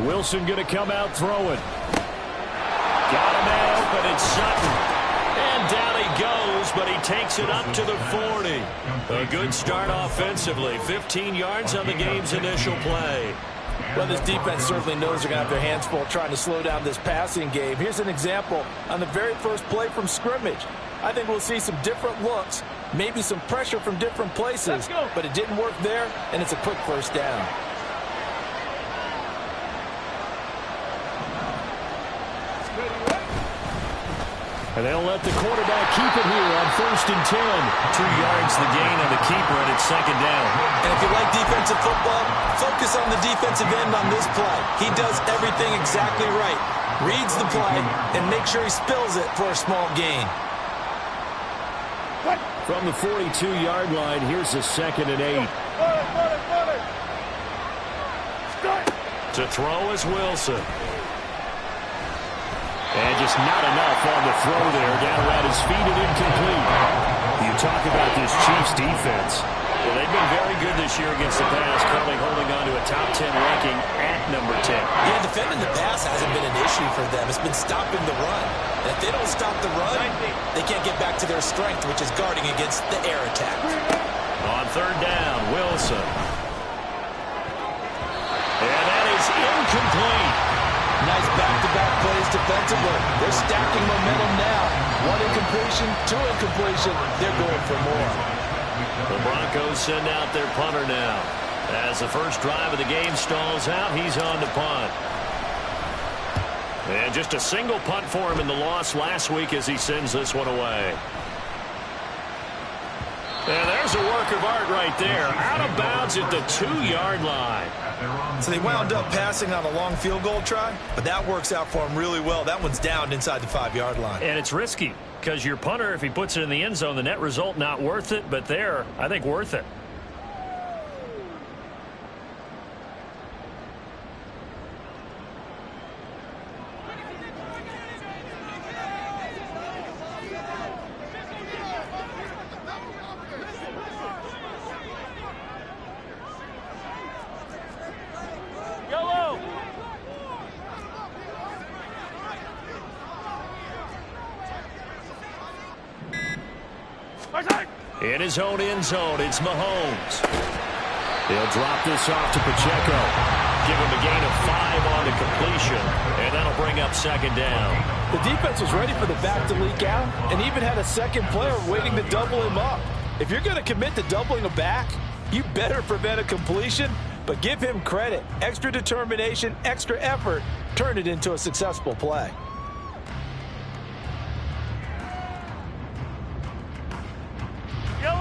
Wilson going to come out throwing. Got a man open, it's Sutton. And down he goes, but he takes it up to the 40. A good start offensively. 15 yards on the game's initial play. Well, this defense certainly knows they're going to have their hands full trying to slow down this passing game. Here's an example on the very first play from scrimmage. I think we'll see some different looks, maybe some pressure from different places, but it didn't work there, and it's a quick first down. And they'll let the quarterback keep it here on 1st and 10. 2 yards the gain on the keeper, and it's 2nd down. And if you like defensive football, focus on the defensive end on this play. He does everything exactly right. Reads the play and makes sure he spills it for a small gain. From the 42-yard line, here's a 2nd and 8. To throw is Wilson. And just not enough on the throw there. Down at his feet and incomplete. You talk about this Chiefs defense. Well, they've been very good this year against the pass, currently holding on to a top 10 ranking at number 10. Yeah, defending the pass hasn't been an issue for them. It's been stopping the run. And if they don't stop the run, they can't get back to their strength, which is guarding against the air attack. On 3rd down, Wilson. And that is incomplete. Nice back-to-back plays defensively. They're stacking momentum now. 1 incompletion, 2 incompletion. They're going for more. The Broncos send out their punter now. As the first drive of the game stalls out, he's on to punt. And just a single punt for him in the loss last week as he sends this one away. And there's a work of art right there. Out of bounds at the 2-yard line. So they wound up passing on a long field goal try, but that works out for them really well. That one's down inside the 5-yard line. And it's risky because your punter, if he puts it in the end zone, the net result not worth it, but there, I think worth it. In his own end zone, it's Mahomes. He'll drop this off to Pacheco. Give him a gain of 5 on the completion, and that'll bring up 2nd down. The defense was ready for the back to leak out and even had a second player waiting to double him up. If you're going to commit to doubling a back, you better prevent a completion, but give him credit. Extra determination, extra effort, turn it into a successful play.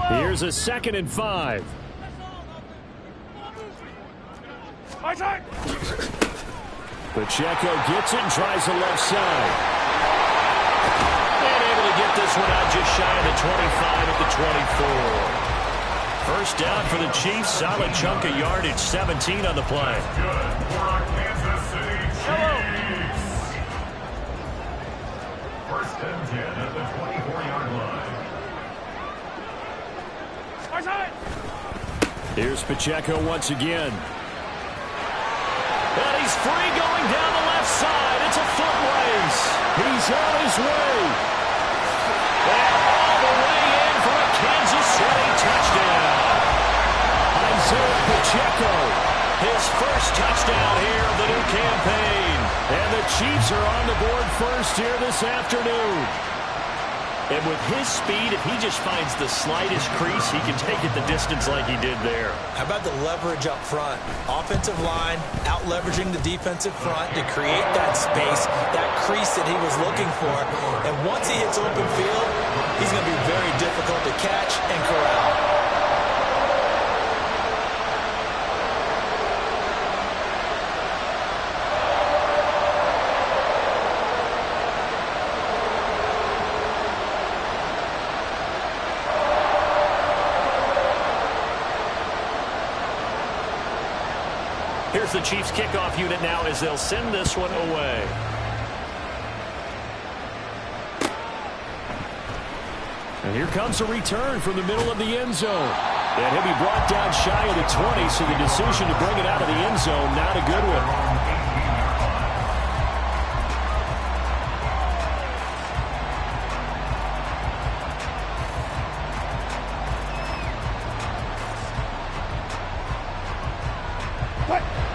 Here's a 2nd and 5. Pacheco gets it and tries the left side. And able to get this one out just shy of the 25 at the 24. First down for the Chiefs. Solid chunk of yardage. 17 on the play. First and 10 at the 24-yard line. Here's Pacheco once again. And he's free going down the left side. It's a foot race. He's on his way. And all the way in for a Kansas City touchdown. Isaiah Pacheco, his first touchdown here of the new campaign. And the Chiefs are on the board first here this afternoon. And with his speed, if he just finds the slightest crease, he can take it the distance like he did there. How about the leverage up front? Offensive line out leveraging the defensive front to create that space, that crease that he was looking for. And once he hits open field, he's going to be very difficult to catch and corral. Here's the Chiefs kickoff unit now as they'll send this one away. And here comes a return from the middle of the end zone. And he'll be brought down shy of the 20, so the decision to bring it out of the end zone, not a good one.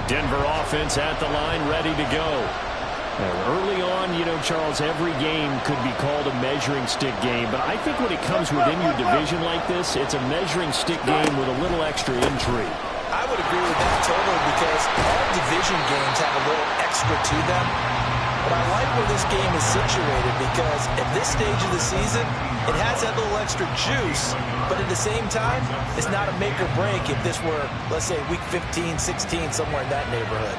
Denver offense at the line, ready to go. And early on, you know, Charles, every game could be called a measuring stick game. But I think when it comes within your division like this, it's a measuring stick game with a little extra intrigue. I would agree with that totally because all division games have a little extra to them. But I like where this game is situated because at this stage of the season, it has that little extra juice. But at the same time, it's not a make or break if this were, let's say, week 15, 16, somewhere in that neighborhood.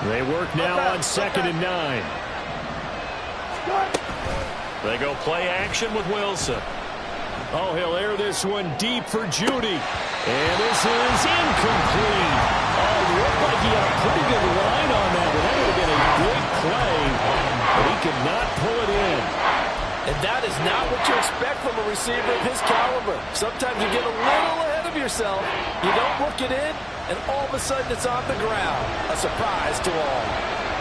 They work now on 2nd and 9. They go play action with Wilson. Oh, he'll air this one deep for Judy. And this is incomplete. Oh, it looked like he had a pretty good line on that one. That would have been a great play, but he could not pull it in. And that is not what you expect from a receiver of his caliber. Sometimes you get a little ahead of yourself. You don't look it in, and all of a sudden it's on the ground. A surprise to all.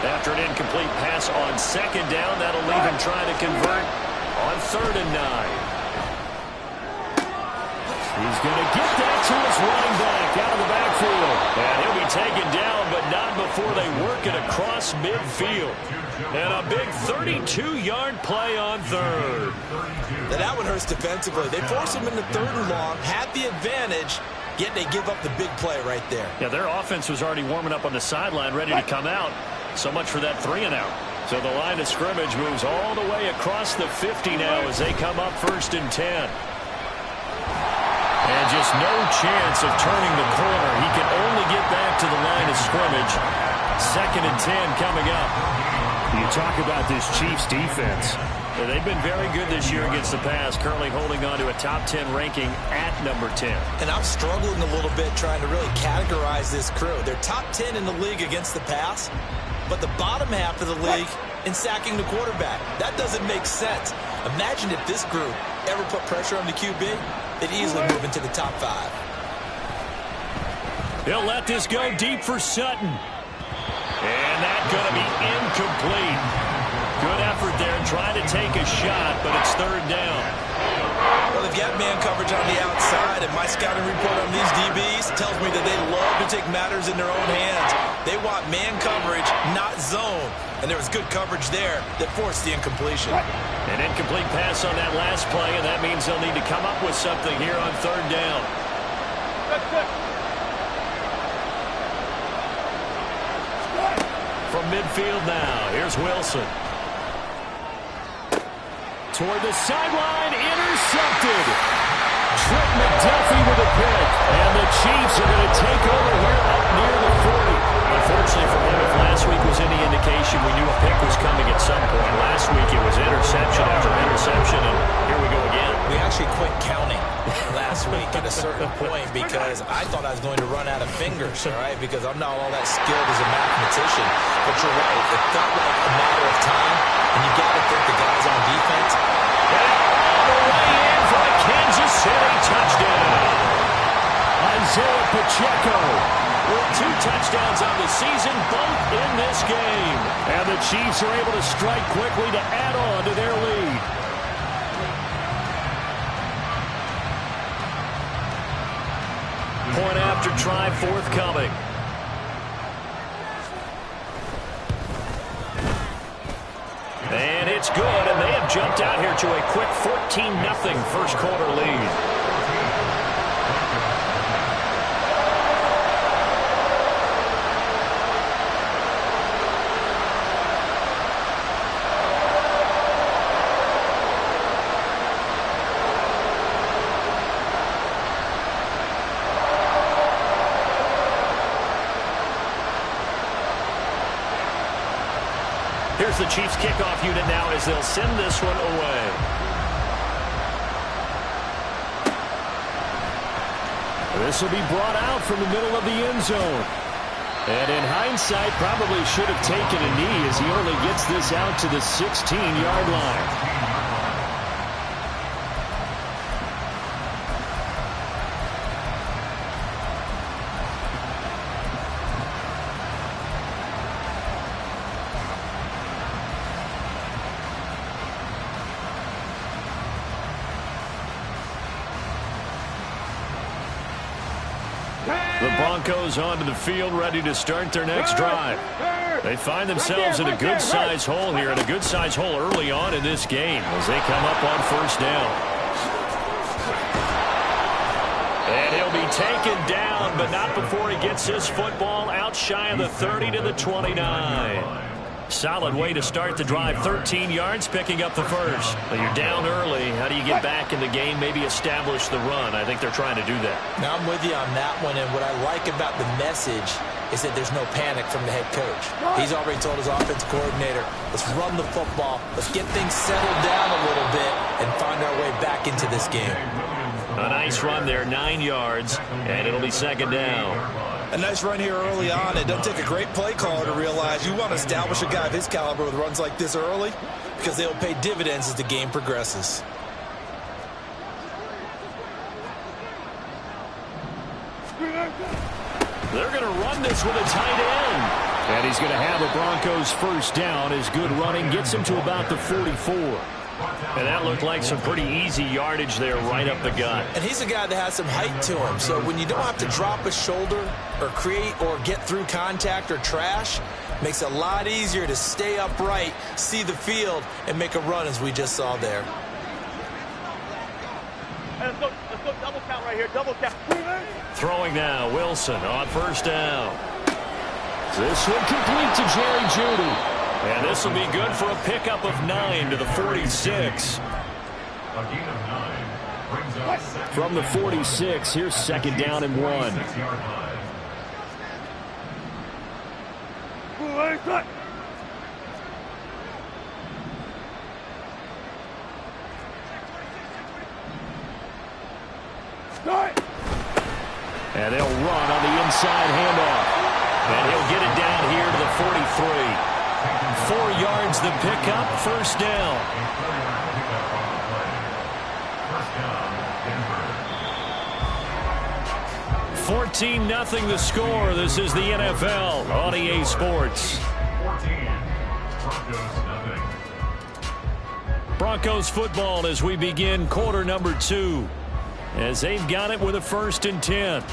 After an incomplete pass on 2nd down, that'll leave him trying to convert on 3rd and 9. He's going to get that to his running back out of the backfield. And he'll be taken down, but not before they work it across midfield. And a big 32-yard play on 3rd. Now that one hurts defensively. They force him into 3rd and long, had the advantage, yet they give up the big play right there. Yeah, their offense was already warming up on the sideline, ready to come out. So much for that 3-and-out. So the line of scrimmage moves all the way across the 50 now as they come up 1st and 10. And just no chance of turning the corner. He can only get back to the line of scrimmage. 2nd and 10 coming up. You talk about this Chiefs defense. They've been very good this year against the pass, currently holding on to a top 10 ranking at number 10. And I'm struggling a little bit trying to really categorize this crew. They're top 10 in the league against the pass, but the bottom half of the league in sacking the quarterback. That doesn't make sense. Imagine if this group ever put pressure on the QB, they'd easily move into the top 5. He'll let this go deep for Sutton. And that's going to be incomplete. Good effort there trying to take a shot, but it's 3rd down. Well, they've got man coverage on the outside, and my scouting report on these DBs tells me that they love to take matters in their own hands. They want man coverage, not zone. And there was good coverage there that forced the incompletion. An incomplete pass on that last play, and that means they'll need to come up with something here on 3rd down. From midfield now, here's Wilson. Toward the sideline, intercepted. Trent McDuffie with a pick. And the Chiefs are going to take over here up near the 40. Unfortunately for him, if last week was any indication, we knew a pick was coming at some point. Last week it was interception after interception, and here we go again. We actually quit counting last week at a certain point because I thought I was going to run out of fingers, all right, because I'm not all that skilled as a mathematician. But you're right. It felt like a matter of time, and you got to think the guys on defense. All the way in for a Kansas City touchdown. Isaiah Pacheco with 2 touchdowns on the season, both in this game. And the Chiefs are able to strike quickly to add on to their lead. Point after try forthcoming. And it's good, and they have jumped out here to a quick 14-0 first quarter lead. Here's the Chiefs kickoff unit now as they'll send this one away. This will be brought out from the middle of the end zone. And in hindsight, probably should have taken a knee as he only gets this out to the 16-yard line. The Broncos onto the field, ready to start their next drive. They find themselves in a good-sized hole here, and a good-sized hole early on in this game as they come up on first down. And he'll be taken down, but not before he gets his football out shy of the 30 to the 29. Solid way to start the drive. 13 yards, picking up the first. But you're down early. How do you get back in the game, maybe establish the run? I think they're trying to do that. Now, I'm with you on that one, and what I like about the message is that there's no panic from the head coach. He's already told his offense coordinator, let's run the football, let's get things settled down a little bit, and find our way back into this game. A nice run there, 9 yards, and it'll be second down. A nice run here early on. It doesn't take a great play caller to realize you want to establish a guy of his caliber with runs like this early because they'll pay dividends as the game progresses. They're going to run this with a tight end. And he's going to have a Broncos first down. His good running gets him to about the 44. And that looked like some pretty easy yardage there right up the gut. And he's a guy that has some height to him. So when you don't have to drop a shoulder or create or get through contact or trash, makes it a lot easier to stay upright, see the field, and make a run as we just saw there. Hey, let's go double count right here, double count. Throwing now, Wilson on first down. This one complete to Jerry Jeudy. And this will be good for a pickup of 9 to the 46. From the 46, here's second down and 1. And they'll run on the inside handoff. And he'll get it down here to the 43. 4 yards the pickup, first down. 14-0 the score. This is the NFL on EA Sports. Broncos football as we begin quarter number 2. As they've got it with a 1st and 10.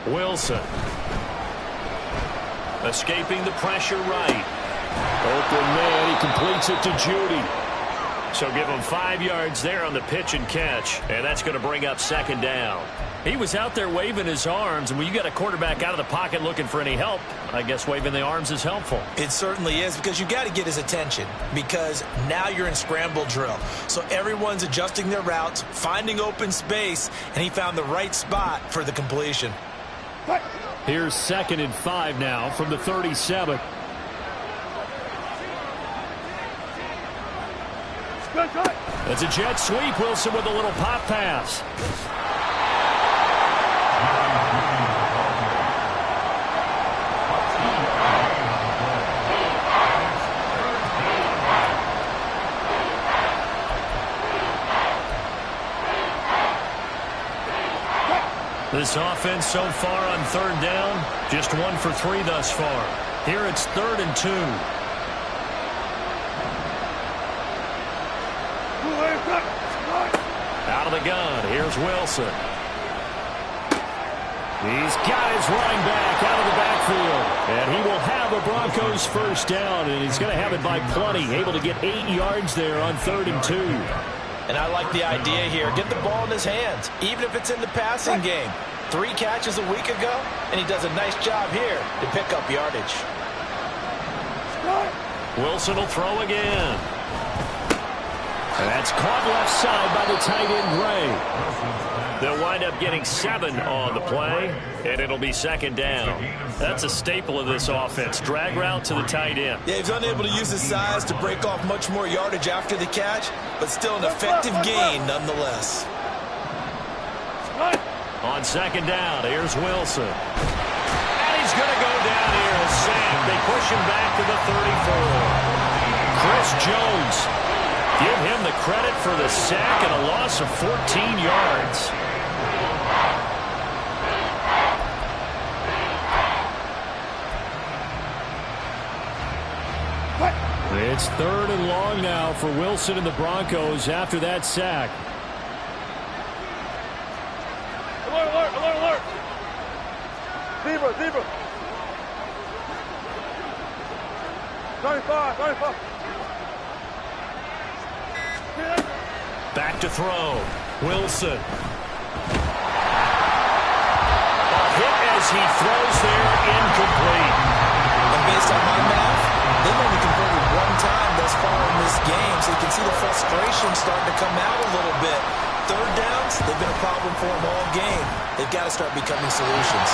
Wilson. Escaping the pressure right. Open man, he completes it to Jeudy. So give him 5 yards there on the pitch and catch. And that's going to bring up second down. He was out there waving his arms, and when you got a quarterback out of the pocket looking for any help, I guess waving the arms is helpful. It certainly is, because you got to get his attention, because now you're in scramble drill. So everyone's adjusting their routes, finding open space, and he found the right spot for the completion. Here's 2nd and 5 now from the 37. It's a jet sweep. Wilson with a little pop pass. This offense so far on 3rd down, just 1 for 3 thus far. Here it's 3rd and 2. Out of the gun, here's Wilson. He's got his running back out of the backfield. And he will have a Broncos first down, and he's going to have it by plenty. Able to get 8 yards there on 3rd and 2. And I like the idea here. Get the ball in his hands, even if it's in the passing game. 3 catches a week ago, and he does a nice job here to pick up yardage. Wilson will throw again. And that's caught left side by the tight end, Gray. They'll wind up getting 7 on the play, and it'll be second down. That's a staple of this offense. Drag route to the tight end. Yeah, he's unable to use his size to break off much more yardage after the catch, but still an effective gain nonetheless. On second down, here's Wilson. And he's going to go down here and sack. They push him back to the 34. Chris Jones. Give him the credit for the sack and a loss of 14 yards. It's 3rd and long now for Wilson and the Broncos after that sack. Alert, alert, alert, alert. Zebra, zebra. 95, 95. Back to throw. Wilson. A hit as he throws there, incomplete. And based on my math, they've only converted one time thus far in this game, so you can see the frustration starting to come out a little bit. 3rd downs, they've been a problem for them all game. They've got to start becoming solutions.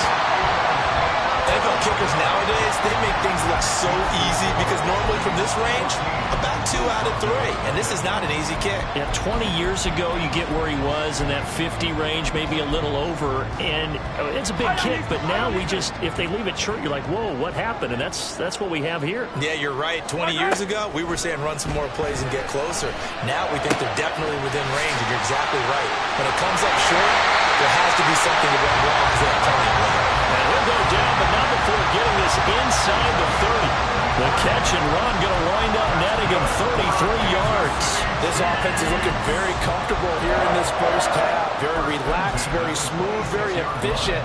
NFL kickers nowadays, they make things look so easy because normally from this range, about 2 out of 3. And this is not an easy kick. Yeah, 20 years ago, you get where he was in that 50 range, maybe a little over. And it's a big kick, but now we just, if they leave it short, you're like, whoa, what happened? And that's what we have here. Yeah, you're right. 20 years ago, we were saying run some more plays and get closer. Now we think they're definitely within range, and you're exactly right. When it comes up short, there has to be something to run wrong because they have plenty of room. And he'll go down, but not before getting this inside the 30. The catch and run going to wind up netting him 33 yards. This offense is looking very comfortable here in this first half. Very relaxed, very smooth, very efficient.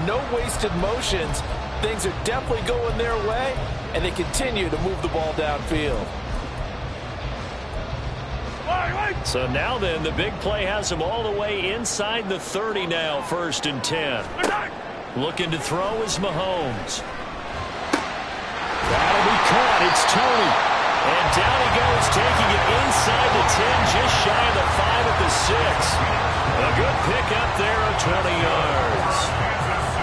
No wasted motions. Things are definitely going their way, and they continue to move the ball downfield. So now then, the big play has him all the way inside the 30 now, 1st and 10. Looking to throw is Mahomes. That'll be caught. It's Tony. And down he goes, taking it inside the 10, just shy of the 5 at the 6. A good pick up there of 20 yards.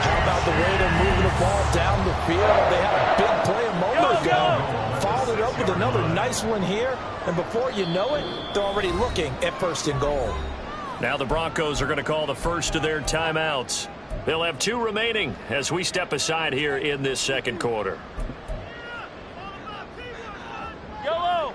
How about the way they're moving the ball down the field? They had a big play a moment ago. Followed it up with another nice one here. And before you know it, they're already looking at 1st and goal. Now the Broncos are going to call the first of their timeouts. They'll have 2 remaining as we step aside here in this 2nd quarter. Yellow.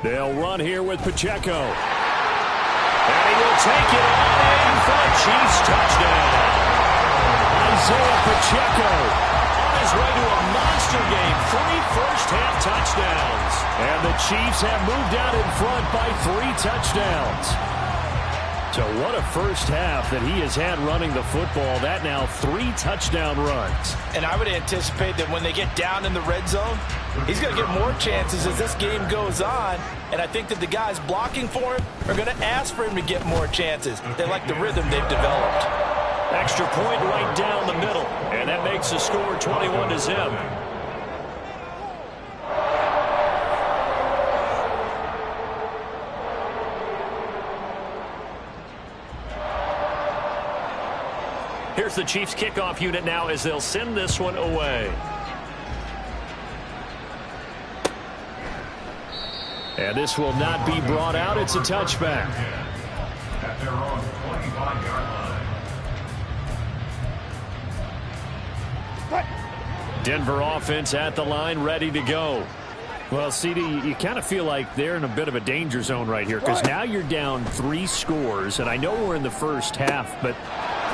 They'll run here with Pacheco. And he will take it all in for a Chiefs touchdown. Isaiah Pacheco on his way to a monster game. 3 first-half touchdowns. And the Chiefs have moved out in front by 3 touchdowns. So what a first half that he has had running the football. That now 3 touchdown runs. And I would anticipate that when they get down in the red zone, he's going to get more chances as this game goes on. And I think that the guys blocking for him are going to ask for him to get more chances. They like the rhythm they've developed. Extra point right down the middle. And that makes the score 21-0. Here's the Chiefs kickoff unit now as they'll send this one away. And this will not be brought out. It's a touchback. At their own 25-yard line. Denver offense at the line, ready to go. Well, CD, you kind of feel like they're in a bit of a danger zone right here because now you're down 3 scores, and I know we're in the first half, but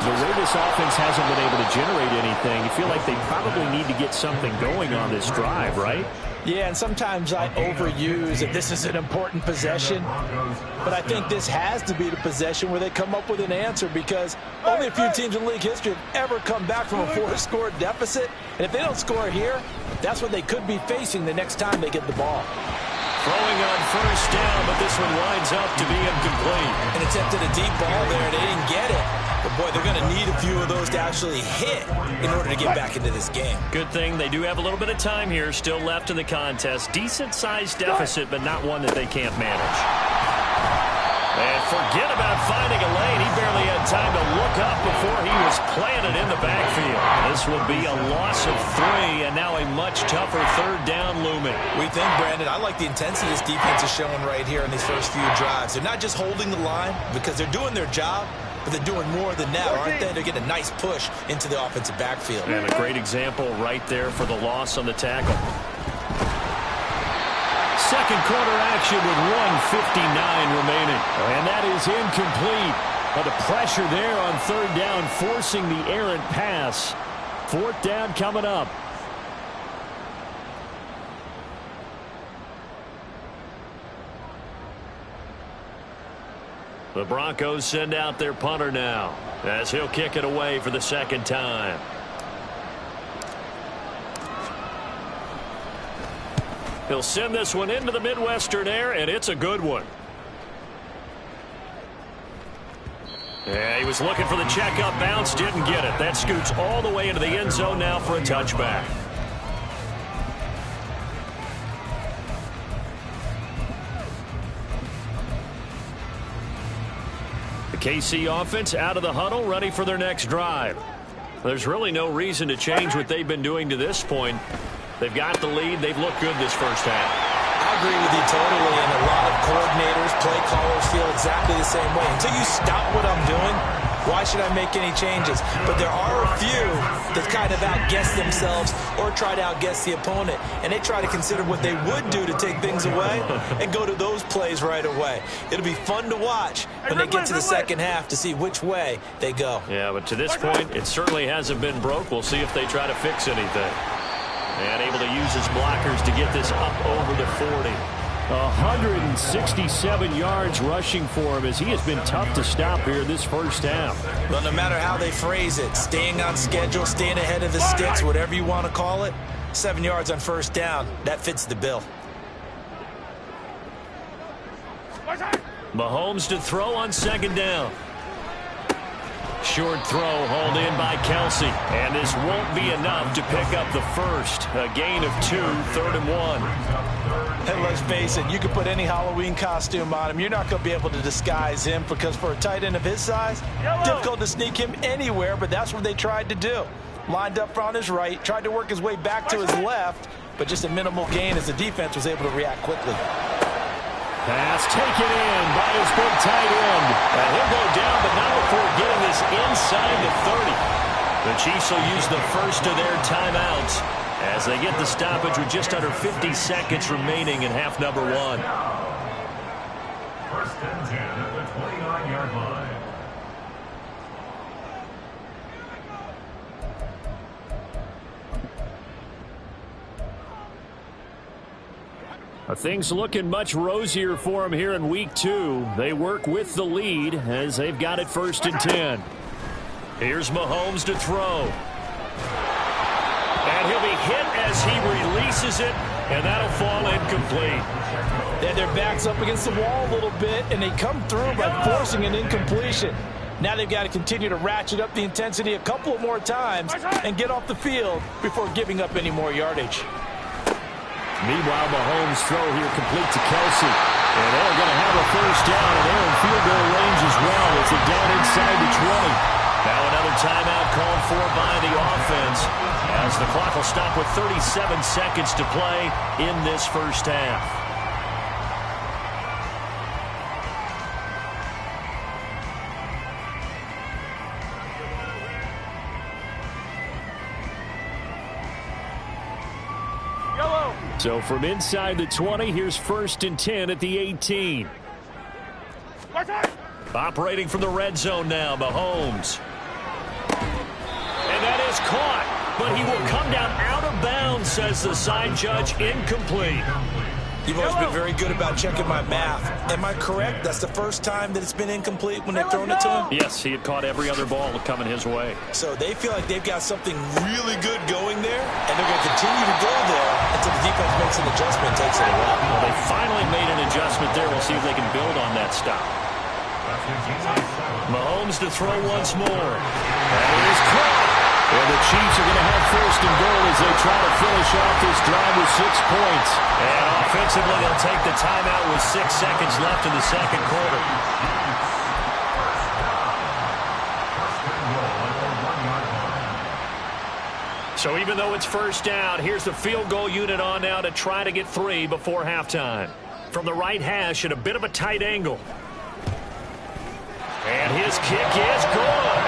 the way this offense hasn't been able to generate anything, you feel like they probably need to get something going on this drive, right? Yeah, and sometimes I overuse that this is an important possession, but I think this has to be the possession where they come up with an answer because only a few teams in league history have ever come back from a 4-score deficit, and if they don't score here, that's what they could be facing the next time they get the ball. Throwing on first down, but this one winds up to be incomplete. And attempted a deep ball there, and they didn't get it. But, boy, they're going to need a few of those to actually hit in order to get back into this game. Good thing they do have a little bit of time here still left in the contest. Decent-sized deficit, but not one that they can't manage. And forget about finding a lane. He barely had time to look up before he was planted in the backfield. This will be a loss of 3, and now a much tougher 3rd down looming. We think, Brandon, I like the intensity this defense is showing right here in these first few drives. They're not just holding the line because they're doing their job, but they're doing more than that, aren't they? They're getting a nice push into the offensive backfield. And a great example right there for the loss on the tackle. Second quarter action with 1:59 remaining. And that is incomplete. But the pressure there on 3rd down, forcing the errant pass. 4th down coming up. The Broncos send out their punter now as he'll kick it away for the 2nd time. He'll send this one into the Midwestern air, and it's a good one. Yeah, he was looking for the checkup bounce, didn't get it. That scoots all the way into the end zone now for a touchback. The KC offense out of the huddle, ready for their next drive. There's really no reason to change what they've been doing to this point. They've got the lead. They've looked good this first half. I agree with you totally, and a lot of coordinators, play callers feel exactly the same way. Until you stop what I'm doing, why should I make any changes? But there are a few that kind of outguess themselves or try to outguess the opponent, and they try to consider what they would do to take things away and go to those plays right away. It'll be fun to watch when they get to the second half to see which way they go. Yeah, but to this point, it certainly hasn't been broke. We'll see if they try to fix anything. And able to use his blockers to get this up over the 40. 167 yards rushing for him as he has been tough to stop here this first half. Well, no matter how they phrase it, staying on schedule, staying ahead of the sticks, whatever you want to call it, 7 yards on first down, that fits the bill. Mahomes to throw on 2nd down. Short throw hauled in by Kelsey. And this won't be enough to pick up the first. A gain of 2, 3rd and 1. And let's face it, you can put any Halloween costume on him. You're not going to be able to disguise him because for a tight end of his size, difficult to sneak him anywhere, but that's what they tried to do. Lined up on his right, tried to work his way back to his left, but just a minimal gain as the defense was able to react quickly. Pass taken in by his big tight end. And he'll go down, but not before getting this inside the 30. The Chiefs will use the first of their timeouts as they get the stoppage with just under 50 seconds remaining in half number 1. 1st and 10 at the 29-yard line. Things looking much rosier for him here in week 2. They work with the lead as they've got it 1st and 10. Here's Mahomes to throw. And he'll be hit as he releases it, and that'll fall incomplete. They had their backs up against the wall a little bit, and they come through by forcing an incompletion. Now they've got to continue to ratchet up the intensity a couple more times and get off the field before giving up any more yardage. Meanwhile, Mahomes' throw here complete to Kelsey. And they're going to have a first down, and they're in field goal range as well. It's a down inside the 20. Now another timeout called for by the offense as the clock will stop with 37 seconds to play in this first half. So from inside the 20, here's 1st and 10 at the 18. Operating from the red zone now, Mahomes. And that is caught, but he will come down out of bounds, says the side judge, incomplete. You've always been very good about checking my math. Am I correct? That's the first time that it's been incomplete when they've thrown it to him? Yes, he had caught every other ball coming his way. So they feel like they've got something really good going there, and they're going to continue to go there until the defense makes an adjustment and takes it away. Well, they finally made an adjustment there. We'll see if they can build on that stop. Mahomes to throw once more. That is caught. And the Chiefs are going to have 1st and goal as they try to finish off this drive with 6 points. And offensively, they'll take the timeout with 6 seconds left in the second quarter. So even though it's first down, here's the field goal unit on now to try to get 3 before halftime. From the right hash at a bit of a tight angle. And his kick is good.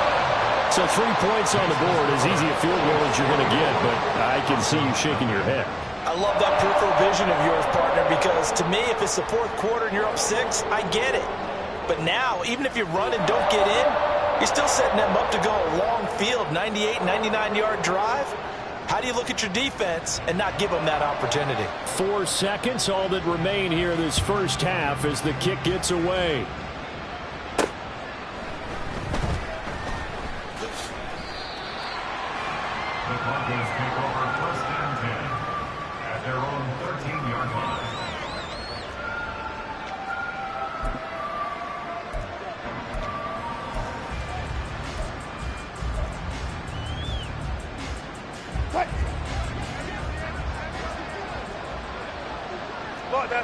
So 3 points on the board, as easy a field goal as you're going to get, but I can see you shaking your head. I love that peripheral vision of yours, partner, because to me, if it's the 4th quarter and you're up 6, I get it. But now, even if you run and don't get in, He's still setting them up to go a long field, 98, 99-yard drive. How do you look at your defense and not give them that opportunity? 4 seconds, all that remain here this first half as the kick gets away. The Broncos pick over 1st and 10 at their own 13-yard line.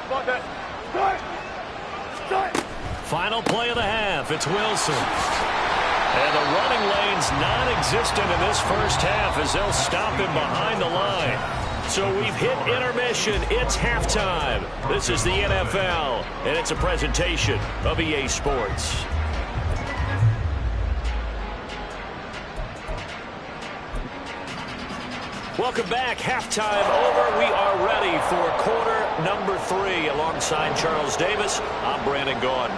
Spot that. Start. Final play of the half. It's Wilson. And the running lane's non-existent in this first half as they'll stop him behind the line. So we've hit intermission. It's halftime. This is the NFL, and it's a presentation of EA Sports. Welcome back. Halftime over. We are ready for quarter number 3. Alongside Charles Davis, I'm Brandon Gaudin.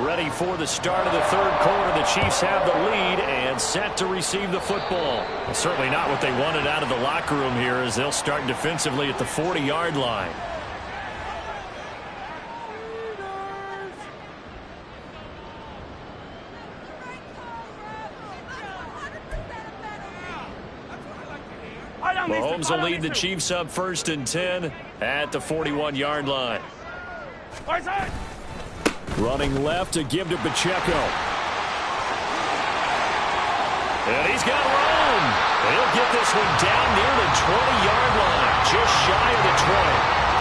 Ready for the start of the third quarter. The Chiefs have the lead and set to receive the football. Well, certainly not what they wanted out of the locker room here as they'll start defensively at the 40-yard line. Mahomes will lead the Chiefs up 1st and 10 at the 41-yard line. Running left to give to Pacheco. And he's got room. He'll get this one down near the 20-yard line, just shy of the 20.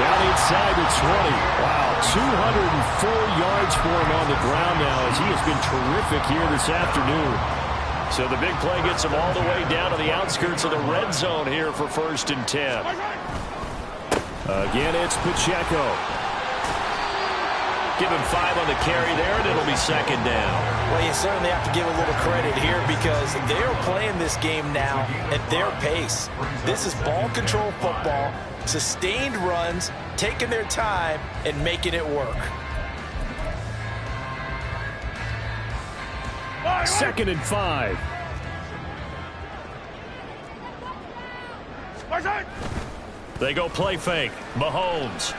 Down inside the 20. Wow, 204 yards for him on the ground now as he has been terrific here this afternoon. So the big play gets him all the way down to the outskirts of the red zone here for 1st and 10. Again, it's Pacheco. Give him 5 on the carry there, and it'll be 2nd down. Well, you certainly have to give a little credit here because they're playing this game now at their pace. This is ball control football, sustained runs, taking their time, and making it work. 2nd and 5. They go play fake. Mahomes.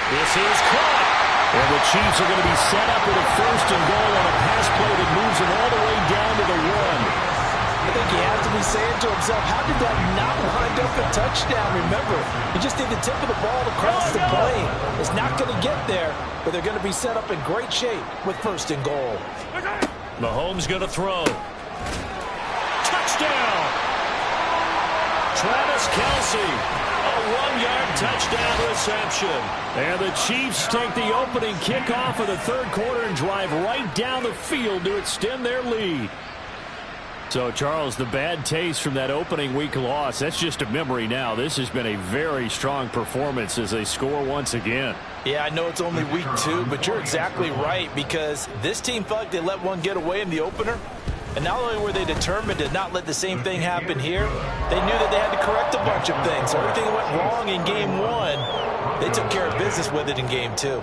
This is caught. And the Chiefs are going to be set up with a 1st and goal on a pass play that moves them all the way down to the 1. I think he has to be saying to himself, how did that not wind up a touchdown? Remember, you just need the tip of the ball to cross the plane. It's not going to get there, but they're going to be set up in great shape with 1st and goal. Mahomes going to throw. Touchdown! Travis Kelce. A 1-yard touchdown reception. And the Chiefs take the opening kickoff of the third quarter and drive right down the field to extend their lead. So, Charles, the bad taste from that opening week loss, that's just a memory now. This has been a very strong performance as they score once again. Yeah, I know it's only week 2, but you're exactly right because this team felt like they let one get away in the opener. And not only were they determined to not let the same thing happen here, they knew that they had to correct a bunch of things. So everything that went wrong in game 1, they took care of business with it in game 2.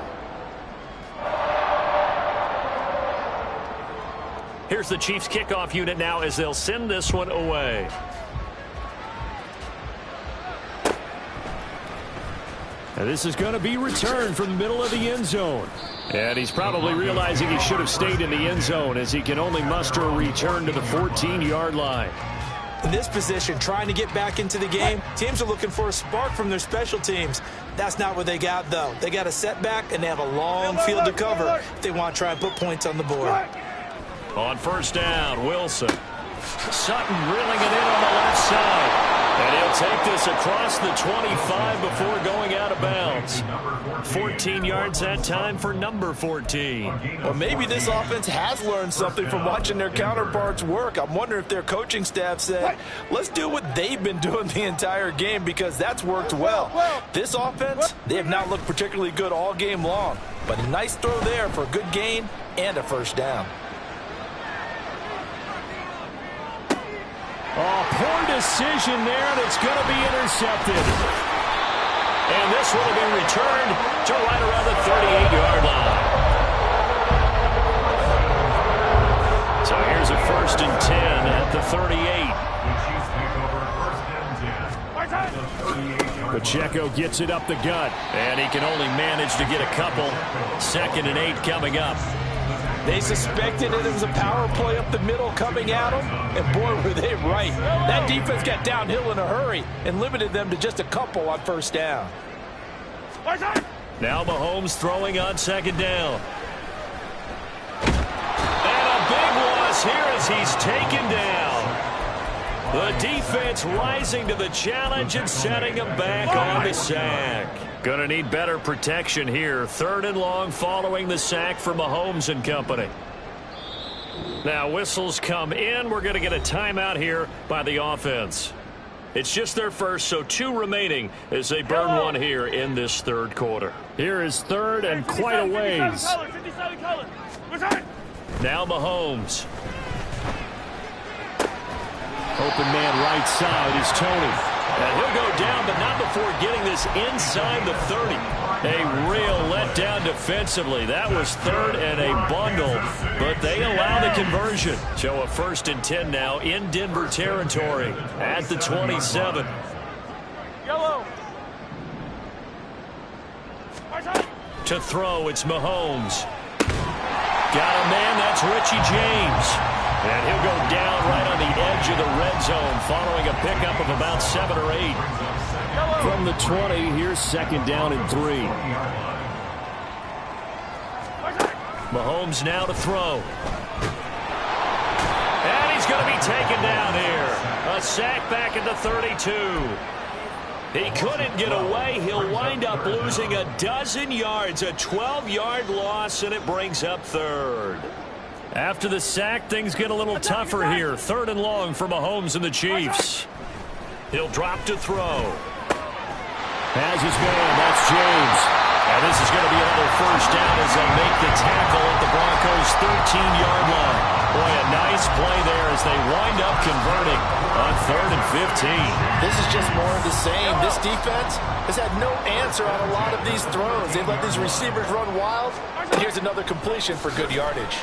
Here's the Chiefs kickoff unit now as they'll send this one away. And this is going to be returned from the middle of the end zone. And he's probably realizing he should have stayed in the end zone as he can only muster a return to the 14-yard line. In this position, trying to get back into the game, teams are looking for a spark from their special teams. That's not what they got, though. They got a setback, and they have a long field to cover if they want to try and put points on the board. On 1st down, Wilson. Sutton reeling it in on the left side. And he'll take this across the 25 before going out of bounds. 14 yards that time for number 14. Well, maybe this offense has learned something from watching their counterparts work. I'm wondering if their coaching staff said, let's do what they've been doing the entire game because that's worked well. This offense, they have not looked particularly good all game long. But a nice throw there for a good gain and a 1st down. decision there, and it's going to be intercepted. And this will be returned to right around the 38-yard line. So here's a 1st and 10 at the 38. Pacheco gets it up the gut, and he can only manage to get a couple. 2nd and 8 coming up. They suspected it was a power play up the middle coming at them, and boy, were they right. That defense got downhill in a hurry and limited them to just a couple on 1st down. Now Mahomes throwing on 2nd down. And a big loss here as he's taken down. The defense rising to the challenge and setting him back on the sack. Gonna need better protection here. 3rd and long following the sack for Mahomes and company. Now whistles come in. We're going to get a timeout here by the offense. It's just their first, so 2 remaining as they burn one here in this 3rd quarter. Here is 3rd and quite a ways. Now Mahomes. Open man right side is Tony. And he'll go down, but not before getting this inside the 30. A real letdown defensively. That was 3rd and a bundle, but they allow the conversion. So a 1st and 10 now in Denver territory at the 27. Yellow. To throw, it's Mahomes. Got a man, that's Richie James. And he'll go down right on the edge of the red zone following a pickup of about 7 or 8. From the 20, here's 2nd down and 3. Mahomes now to throw. And he's going to be taken down here. A sack back at the 32. He couldn't get away. He'll wind up losing a dozen yards, a 12-yard loss, and it brings up 3rd. After the sack, things get a little tougher here. 3rd and long for Mahomes and the Chiefs. He'll drop to throw. Has his man, that's James. And this is going to be another 1st down as they'll make the tackle at the Broncos' 13-yard line. Boy, a nice play there as they wind up converting on 3rd and 15. This is just more of the same. This defense has had no answer on a lot of these throws. They've let these receivers run wild. And here's another completion for good yardage.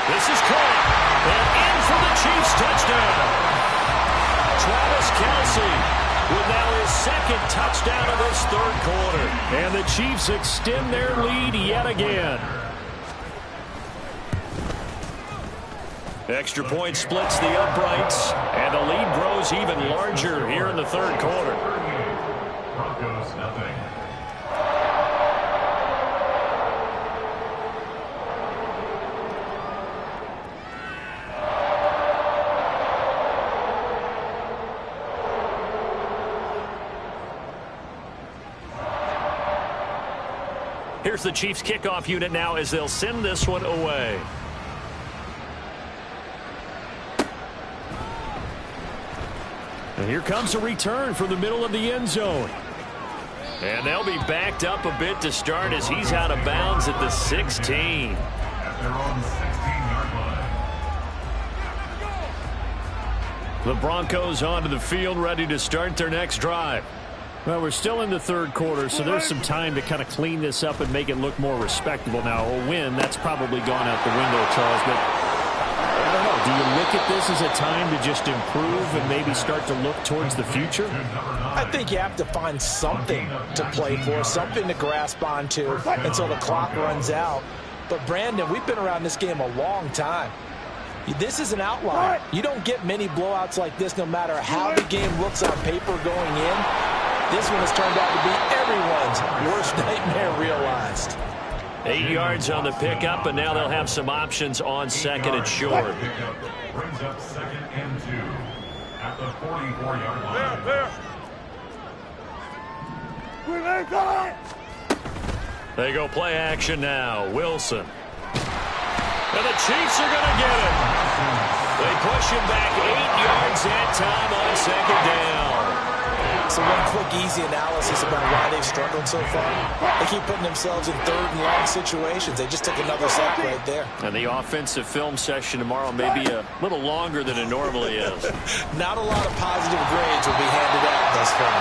This is caught. And in for the Chiefs touchdown. Travis Kelce with now his 2nd touchdown of this 3rd quarter. And the Chiefs extend their lead yet again. Extra point splits the uprights, and the lead grows even larger here in the 3rd quarter. Broncos nothing. Here's the Chiefs kickoff unit now as they'll send this one away. And here comes a return from the middle of the end zone. And they'll be backed up a bit to start as he's out of bounds at the 16. At their own 16-yard line. The Broncos onto the field, ready to start their next drive. Well, we're still in the 3rd quarter, so there's some time to kind of clean this up and make it look more respectable. Now, a win, that's probably gone out the window, Charles, but I don't know. Do you look at this as a time to just improve and maybe start to look towards the future? I think you have to find something to play for, something to grasp onto until the clock runs out. But, Brandon, we've been around this game a long time. This is an outlier. You don't get many blowouts like this no matter how the game looks on paper going in. This one has turned out to be everyone's worst nightmare realized. 8 yards on the pickup, and now they'll have some options on 2nd and short. Brings up 2nd and 2 at the 44-yard line. They go play action now. Wilson. And the Chiefs are going to get it. They push him back 8 yards that time on 2nd down. So one quick, easy analysis about why they've struggled so far. They keep putting themselves in third and long situations. They just took another sack right there. And the offensive film session tomorrow may be a little longer than it normally is. Not a lot of positive grades will be handed out thus far.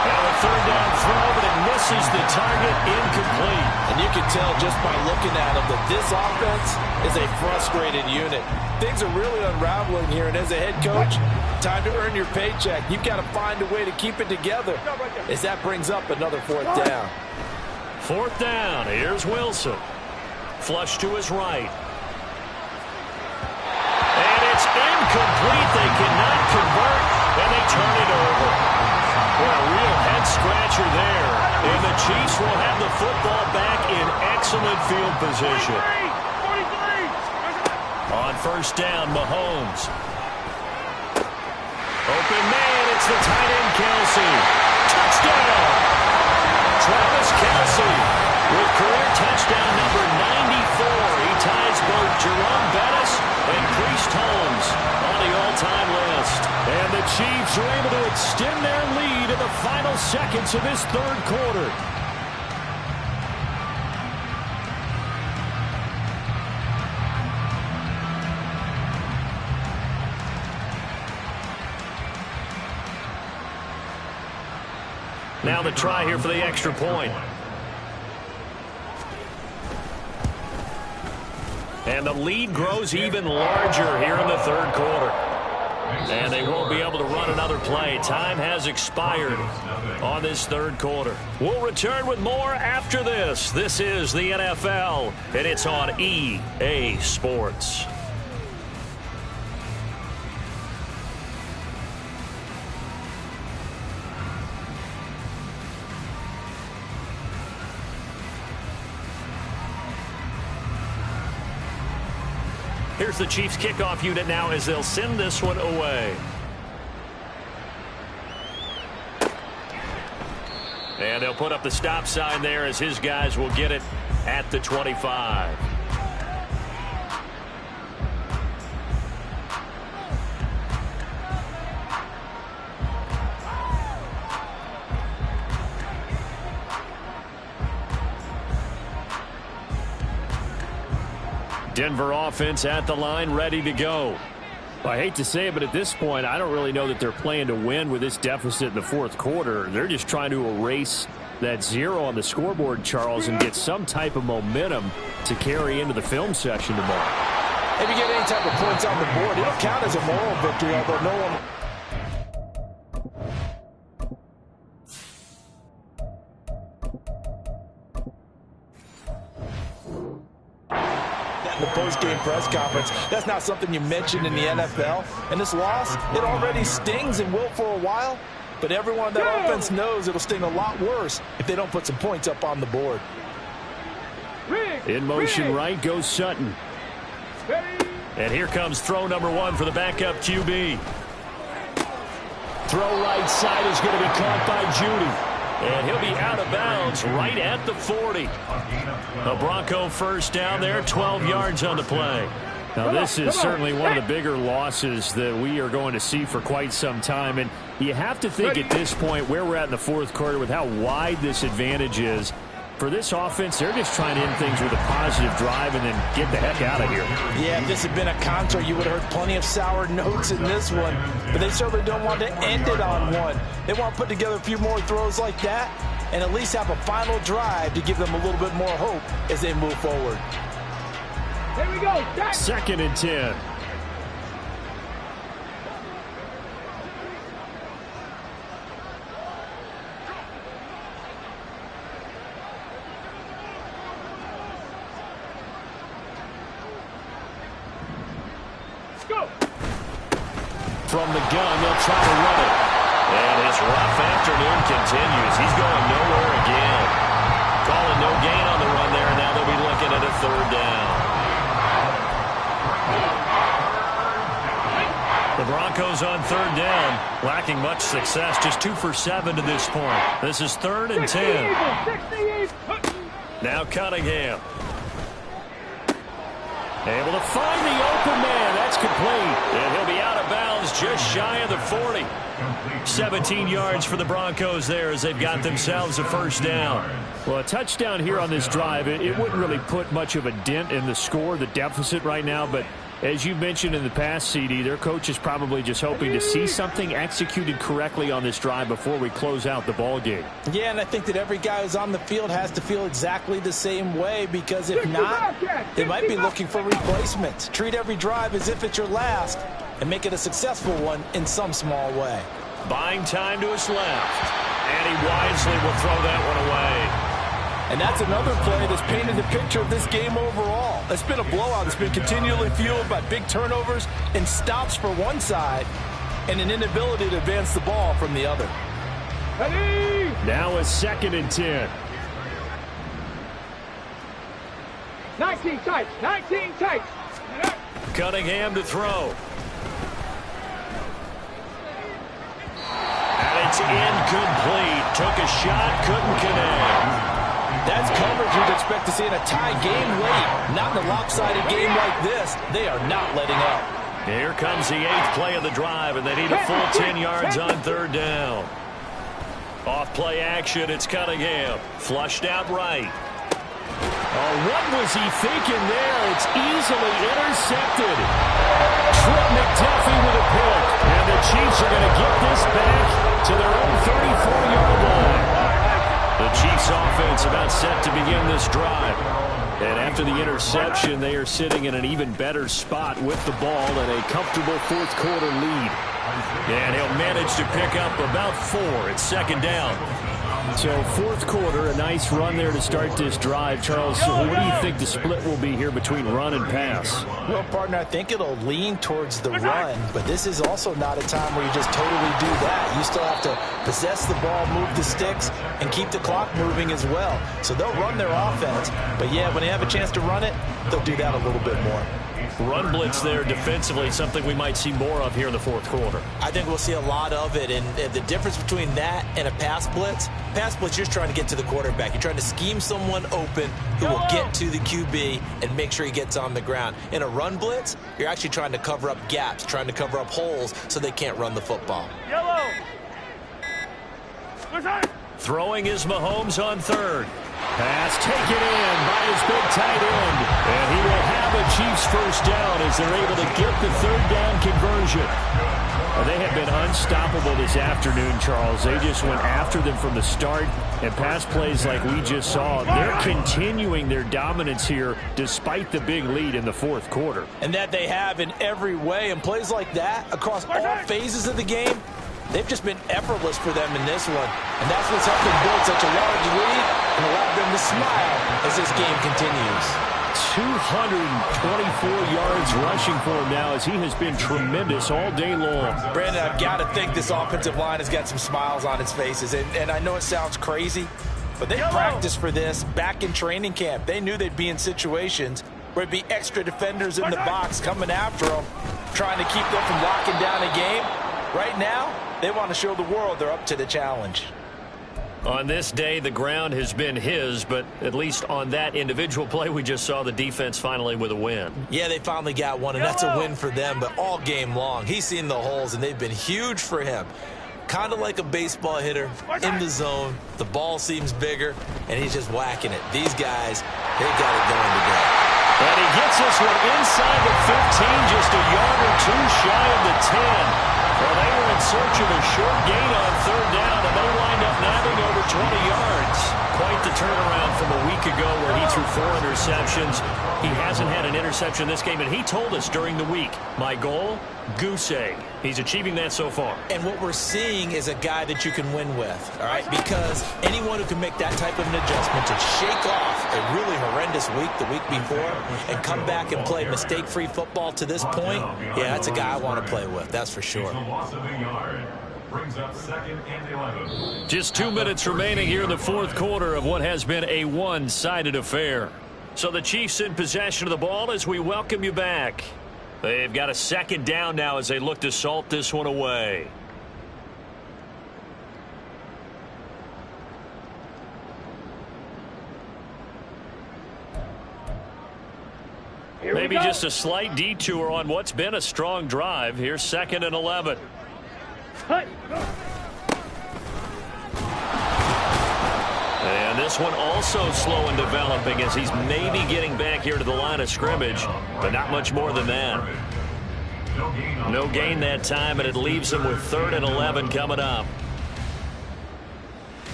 And a third down throw, but it misses the target, incomplete. And you can tell just by looking at them that this offense is a frustrated unit. Things are really unraveling here, and as a head coach, time to earn your paycheck. You've got to find a way to keep it together as that brings up another fourth down. Fourth down, here's Wilson. Flush to his right. And it's incomplete. They cannot convert, and they turn it over. Well, a real head-scratcher there. And the Chiefs will have the football back in excellent field position. On first down, Mahomes. Open man, it's the tight end, Kelce. Touchdown! Travis Kelce with career touchdown number 94. He ties both Jerome Bettis and Priest Holmes on the all-time list. And the Chiefs are able to extend their lead in the final seconds of this third quarter. Now the try here for the extra point. And the lead grows even larger here in the third quarter. And they won't be able to run another play. Time has expired on this third quarter. We'll return with more after this. This is the NFL, and it's on EA Sports. Here's the Chiefs kickoff unit now as they'll send this one away. And they'll put up the stop sign there as his guys will get it at the 25. Denver offense at the line, ready to go. Well, I hate to say it, but at this point, I don't really know that they're playing to win with this deficit in the fourth quarter. They're just trying to erase that zero on the scoreboard, Charles, and get some type of momentum to carry into the film session tomorrow. If you get any type of points on the board, it'll count as a moral victory, although no one... the post-game press conference. That's not something you mentioned in the NFL. And this loss, it already stings and will for a while. But everyone on that offense knows it'll sting a lot worse if they don't put some points up on the board. In motion right goes Sutton. And here comes throw number one for the backup QB. Throw right side is going to be caught by Judy. And he'll be out of bounds right at the 40. A Bronco first down there, 12 yards on the play. Now, this is certainly one of the bigger losses that we are going to see for quite some time. And you have to think at this point where we're at in the fourth quarter with how wide this advantage is. For this offense, they're just trying to end things with a positive drive and then get the heck out of here. Yeah, if this had been a concert, you would have heard plenty of sour notes in this one. But they certainly don't want to end it on one. They want to put together a few more throws like that and at least have a final drive to give them a little bit more hope as they move forward. Here we go. Second and 10. From the gun, they'll try to run it. And his rough afternoon continues. He's going nowhere again. Calling no gain on the run there, and now they'll be looking at a third down. The Broncos on third down, lacking much success, just 2 for 7 to this point. This is 3rd and 10. Now Cunningham. Able to find the open man. That's complete. And he'll be out of bounds just shy of the 40. 17 yards for the Broncos there as they've got themselves a first down. Well, a touchdown here on this drive, it wouldn't really put much of a dent in the score, the deficit right now, but as you mentioned in the past, CD, their coach is probably just hoping to see something executed correctly on this drive before we close out the ball game. Yeah, and I think that every guy who's on the field has to feel exactly the same way, because if not, they might be looking for replacements. Treat every drive as if it's your last and make it a successful one in some small way. Buying time to his left. And he wisely will throw that one away. And that's another play that's painted the picture of this game overall. It's been a blowout. It's been continually fueled by big turnovers and stops for one side and an inability to advance the ball from the other. Ready? Now a 2nd and 10. 19 tights. 19 tights. Cunningham to throw. And it's incomplete. Took a shot, couldn't connect. That's coverage you'd expect to see in a tie game late. Not in a lopsided game like this. They are not letting up. Here comes the 8th play of the drive, and they need a full 10 yards on 3rd down. Off play action, it's Cunningham. Flushed out right. Oh, what was he thinking there? It's easily intercepted. Trip McDuffie with a pick. And the Chiefs are going to get this back to their own 34-yard line. The Chiefs offense about set to begin this drive. And after the interception, they are sitting in an even better spot with the ball and a comfortable 4th quarter lead. And he'll manage to pick up about 4 at 2nd down. So 4th quarter, a nice run there to start this drive. Charles, what do you think the split will be here between run and pass? Well, partner, I think it'll lean towards the run, but this is also not a time where you just totally do that. You still have to possess the ball, move the sticks, and keep the clock moving as well. So they'll run their offense, but yeah, when they have a chance to run it, they'll do that a little bit more. Run blitz there defensively, something we might see more of here in the 4th quarter. I think we'll see a lot of it, and the difference between that and a pass blitz, you're trying to get to the quarterback. You're trying to scheme someone open who will get to the QB and make sure he gets on the ground. In a run blitz, you're actually trying to cover up gaps, trying to cover up holes so they can't run the football. Yellow. Throwing is Mahomes on 3rd. Pass taken in by his big tight end. And he will have a Chiefs first down as they're able to get the 3rd down conversion. They have been unstoppable this afternoon, Charles. They just went after them from the start, and pass plays like we just saw, they're continuing their dominance here despite the big lead in the 4th quarter. And that they have in every way, and plays like that across all phases of the game, they've just been effortless for them in this one. And that's what's helped them build such a large lead and allowed them to smile as this game continues. 224 yards rushing for him now as he has been tremendous all day long. Brandon, I've got to think this offensive line has got some smiles on its faces. And I know it sounds crazy, but they practiced for this back in training camp. They knew they'd be in situations where it'd be extra defenders in the box coming after them, trying to keep them from locking down a game. Right now, they want to show the world they're up to the challenge. On this day, the ground has been his, but at least on that individual play, we just saw the defense finally with a win. Yeah, they finally got one, and that's a win for them, but all game long, he's seen the holes, and they've been huge for him. Kind of like a baseball hitter in the zone. The ball seems bigger, and he's just whacking it. These guys, they got it going today. And he gets this one inside the 15, just a yard or two shy of the 10. Well, they were in search of a short gain on 3rd down, and they wind up nabbing over 20 yards. Quite the turnaround from a week ago where he threw 4 interceptions. He hasn't had an interception this game, and he told us during the week, my goal, goose egg. He's achieving that so far. And what we're seeing is a guy that you can win with, all right? Because anyone who can make that type of an adjustment to shake off a really horrendous week the week before and come back and play mistake-free football to this point, yeah, that's a guy I want to play with, that's for sure. Brings up 2nd and 11. Just 2 minutes remaining here in the 4th quarter of what has been a one-sided affair. So the Chiefs in possession of the ball as we welcome you back. They've got a 2nd down now as they look to salt this one away. Maybe Maybe just a slight detour on what's been a strong drive. Here's 2nd and 11. And this one also slow in developing as he's maybe getting back here to the line of scrimmage, but not much more than that. No gain that time, and it leaves him with 3rd and 11 coming up.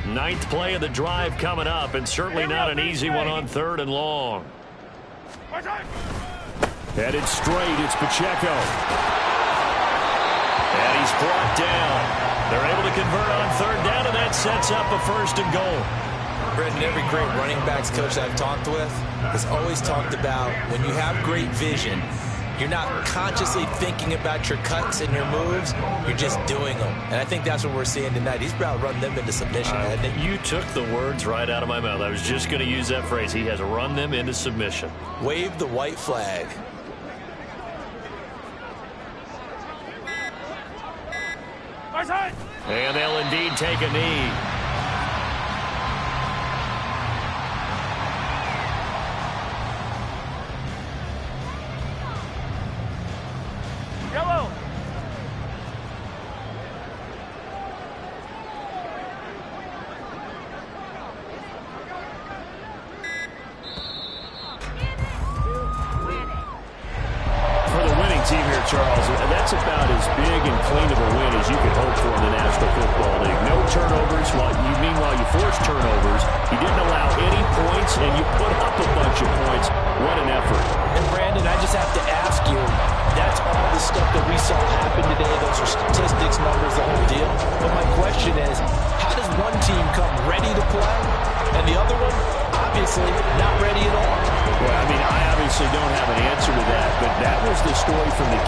Ninth play of the drive coming up, and certainly not an easy one on 3rd and long. Headed straight, it's Pacheco. And he's brought down. They're able to convert on 3rd down, and that sets up a 1st and goal. Brendan, every great running backs coach I've talked with has always talked about when you have great vision, you're not consciously thinking about your cuts and your moves. You're just doing them. And I think that's what we're seeing tonight. He's about to run them into submission, hasn't he? You took the words right out of my mouth. I was just going to use that phrase. He has run them into submission. Wave the white flag. And they'll indeed take a knee. Yellow. For the winning team here, Charles, that's about as big and clean of a win as you could hope for in the National Football League. No turnovers. Meanwhile, you forced turnovers. You didn't allow any points, and you put up a bunch of points. What an effort. And, Brandon, I just have to ask you, that's all the stuff that we saw happen today. Those are statistics, numbers, the whole deal. But my question is, how does one team come ready to play, and the other one, obviously, not ready at all? Well, I mean, I obviously don't have an answer to that, but that was the story from the